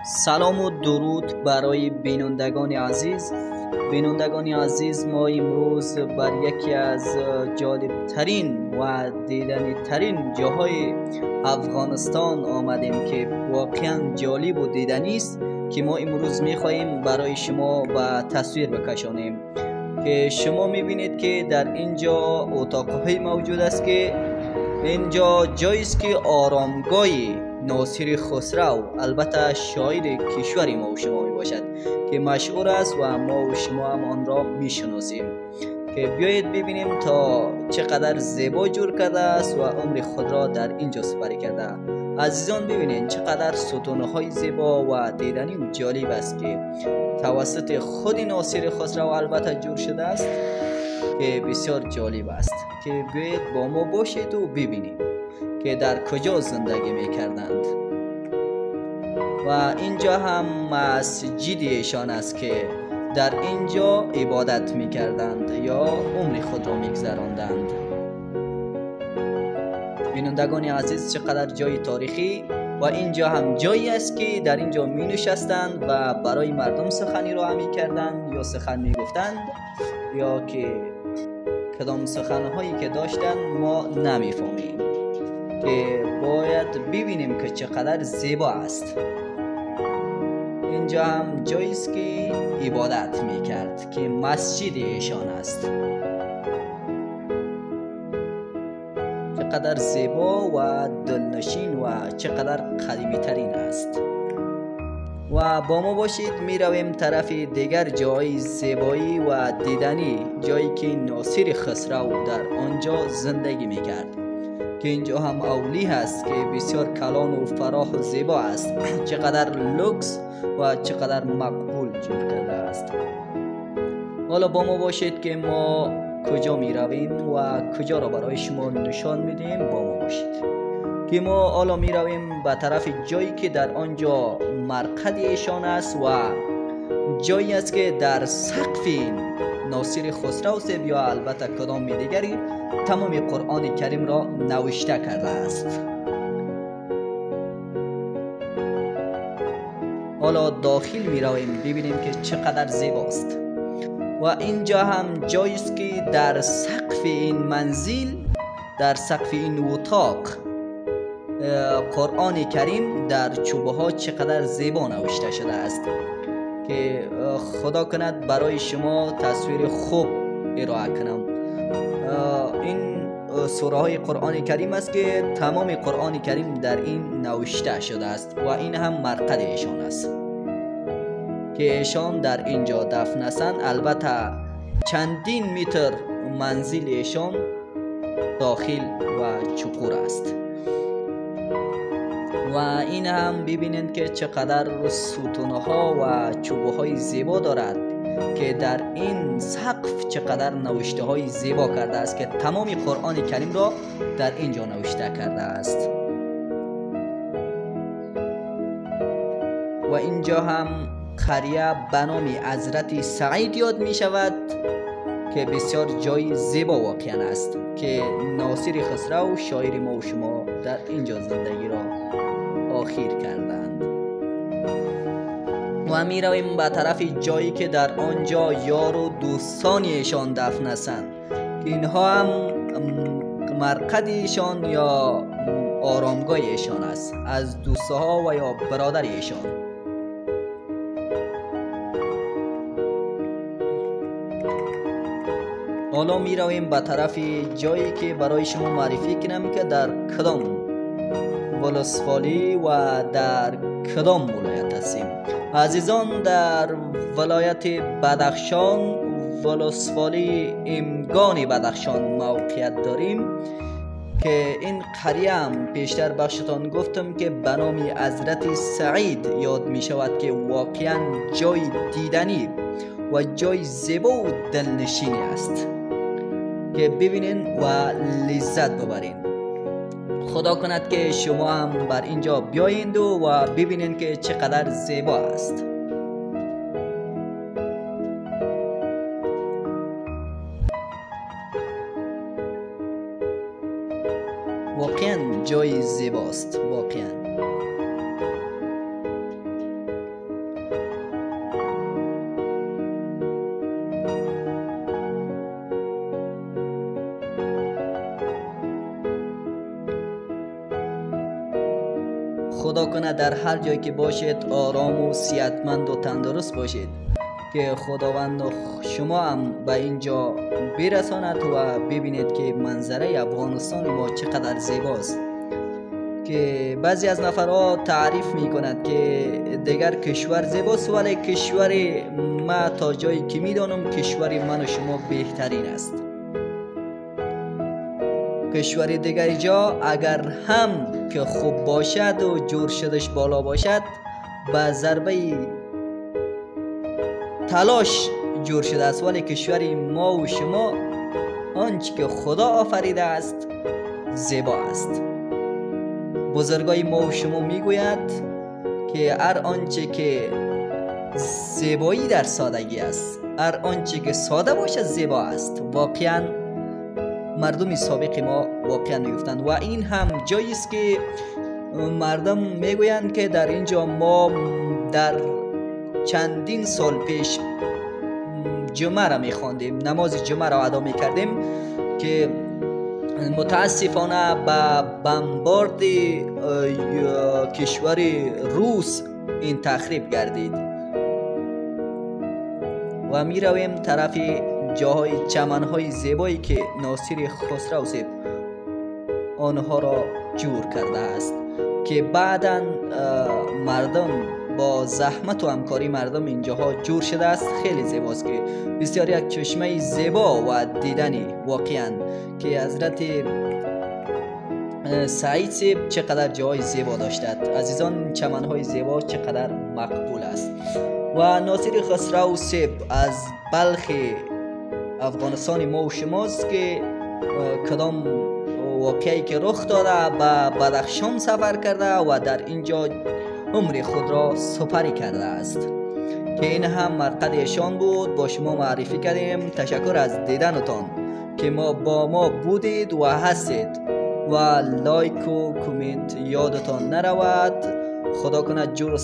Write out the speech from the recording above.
سلام و درود برای بینندگان عزیز ما امروز بر یکی از جالب ترین و دیدنی ترین جاهای افغانستان آمدیم که واقعا جالب و دیدنی است که ما امروز میخواهیم برای شما و تصویر بکشانیم که شما میبینید که در اینجا اتاقهای موجود است که اینجا جایی است که آرامگاه ناصر خسرو، البته شاعر کشور ما و شما می باشد که مشهور است و ما و شما هم آن را می شناسیم. که بیایید ببینیم تا چقدر زیبا جور کرده است و عمر خود را در اینجا سپری کرده. عزیزان ببینید چقدر ستونهای زیبا و دیدنی و جالب است که توسط خود ناصر خسرو البته جور شده است که بسیار جالب است. که بیایید با ما باشید و ببینیم که در کجا زندگی میکردند. و اینجا هم مسجد ایشان است که در اینجا عبادت میکردند یا عمر خود را میگذراندند. بینندگان عزیز چقدر جای تاریخی و اینجا هم جایی است که در اینجا می نشستند و برای مردم سخنی را می کردند یا سخن می گفتند یا که کدام سخنهایی که داشتند ما نمی فهمیم که باید ببینیم که چقدر زیبا است. اینجا هم جایی است که عبادت می کرد که مسجد ایشان است. چقدر زیبا و دلنشین و چقدر قدیمی ترین است. و با ما باشید می رویم طرف دیگر جای زیبایی و دیدنی، جایی که ناصر خسرو در آنجا زندگی می کرد که اینجا هم اولی هست که بسیار کلان و فراح و زیبا است. چقدر لوکس و چقدر مقبول جور کرده است. حالا با ما باشید که ما کجا می رویم و کجا را برای شما نشان میدیم. با ما باشید که ما حالا می رویم به طرف جایی که در آنجا مرقد ایشان است و جایی است که در سقف ناصر خسرو صاحب یا البته کدام دیگری تمام قرآن کریم را نوشته کرده است. حالا داخل می رویم ببینیم که چقدر زیباست. و اینجا هم جایی است که در سقف این منزل، در سقف این اتاق قرآن کریم در چوبه ها چقدر زیبا نوشته شده است که خدا کند برای شما تصویر خوب ارائه کنم. این سوره های قرآن کریم است که تمام قرآن کریم در این نوشته شده است و این هم مرقد ایشان است که ایشان در اینجا دفن هستند. البته چندین متر منزل ایشان داخل و چقور است. و این هم ببینید که چقدر ستونها و چوبه های زیبا دارد که در این سقف چقدر نوشته های زیبا کرده است که تمام قرآن کریم را در اینجا نوشته کرده است. و اینجا هم قریه به نام حضرت سعید یاد می شود که بسیار جای زیبا واقعا است که ناصر خسرو شاعر ما و شما در اینجا زندگی را آخر کردند. و می رویم به طرف جایی که در آنجا یار و دوستان ایشان دفن هستند که اینها هم مرقد ایشان یا آرامگاه ایشان است از دوستها و یا برادر ایشان. حالا می رویم به طرف جایی که برای شما معرفی کنم که در کدام ولسوالی و در کدام ولایت هستیم. عزیزان در ولایت بدخشان، ولسوالی امگان بدخشان موقعیت داریم که این قریه هم پیشتر بخشتان گفتم که به نام حضرت سعید یاد می شود که واقعا جای دیدنی و جای زیبا و دلنشینی است که ببینین و لذت ببرین. خدا کند که شما هم بر اینجا بیایید و ببینین که چقدر زیبا است. واقعا جای زیباست واقعا. خدا کنه در هر جایی که باشید آرام و صحتمند و تندرست باشید، که خداوند شما هم به اینجا برساند و ببینید که منظره افغانستان ما چقدر زیباست. که بعضی از نفرها تعریف می کند که دیگر کشور زیباست، ولی کشور ما تا جایی که می دانم کشور من و شما بهترین است. کشور دیگر جا اگر هم که خوب باشد و جور شدش بالا باشد، به ضربه تلاش جور شده است، ولی کشور ما و شما آنچه که خدا آفریده است زیبا است. بزرگای ما و شما میگوید که هر آنچه که زیبایی در سادگی است، هر آنچه که ساده باشد زیبا است. واقعا مردم سابق ما واقعا میگفتند و این هم جایی است که مردم میگویند که در اینجا ما در چندین سال پیش جمعه را میخواندیم، نماز جمعه را ادا میکردیم که متاسفانه با بمبارد کشور روس این تخریب گردید و می رویم طرف جاهای چمنهای زیبایی که ناصر خسرو صاحب آنها را جور کرده است، که بعداً مردم با زحمت و همکاری مردم اینجاها جور شده است. خیلی زیباست که بسیار یک چشمه زیبا و دیدنی واقعا، که حضرت سعید صاحب چقدر جای زیبا داشتند. عزیزان، چمنهای زیبا چقدر مقبول است. و ناصر خسرو صاحب از بلخ افغانستان ما و شماست که کدام واقعی که رخ داده به بدخشان سفر کرده و در اینجا عمر خود را سپری کرده است، که این هم مرقد ایشان بود. با شما معرفی کردیم. تشکر از دیدنتان که با ما بودید و هستید و لایک و کامنت یادتان نرود. خدا کنه جور